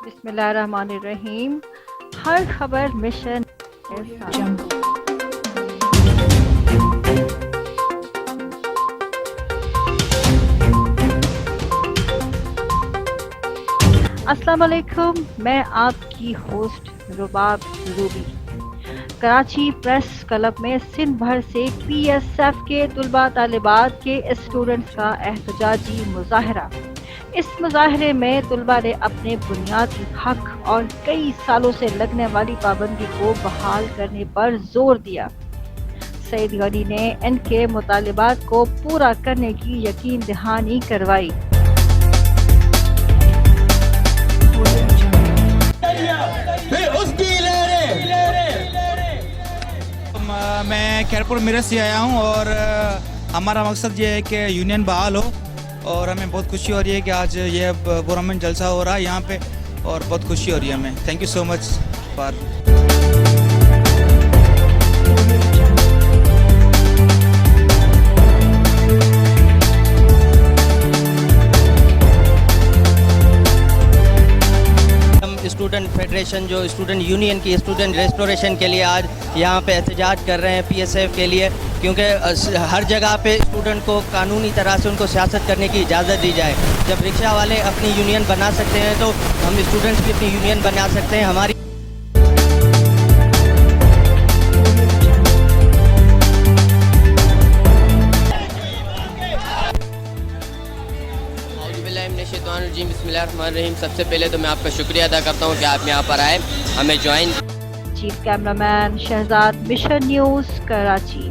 बिस्मिल्लाहिर्रहमानिर्रहीम। हर खबर मिशन। अस्सलाम वालेकुम, मैं आपकी होस्ट रुबाब रूबी। कराची प्रेस क्लब में सिंध भर से PSF के तुलबा तालिबात के स्टूडेंट्स का एहतजाजी मुजाहरा। इस मुजाहरे में तुलबा ने अपने बुनियादी हक और कई सालों से लगने वाली पाबंदी को बहाल करने पर जोर दिया। सईद गनी ने इनके मुतालिबात को पूरा करने की यकीन दहानी करवाई। मैं खैरपुर मिरज से आया हूँ और हमारा मकसद ये है कि यूनियन बहाल हो और हमें बहुत खुशी हो रही है कि आज ये गवर्नमेंट जलसा हो रहा है यहाँ पे और बहुत खुशी हो रही है हमें। Thank you so much for. Student federation जो स्टूडेंट यूनियन की स्टूडेंट रेस्टोरेशन के लिए आज यहाँ पे एहतजाज कर रहे हैं PSF के लिए, क्योंकि हर जगह पे स्टूडेंट को कानूनी तरह से उनको सियासत करने की इजाज़त दी जाए। जब रिक्शा वाले अपनी यूनियन बना सकते हैं तो हम स्टूडेंट्स भी अपनी यूनियन बना सकते हैं। हमारी बिस्मिल्लाहिर्रहमानिर्रहीम। सबसे पहले तो मैं आपका शुक्रिया अदा करता हूँ कि आप यहाँ पर आए हमें join. Chief cameraman Shahzad, mission news, Karachi.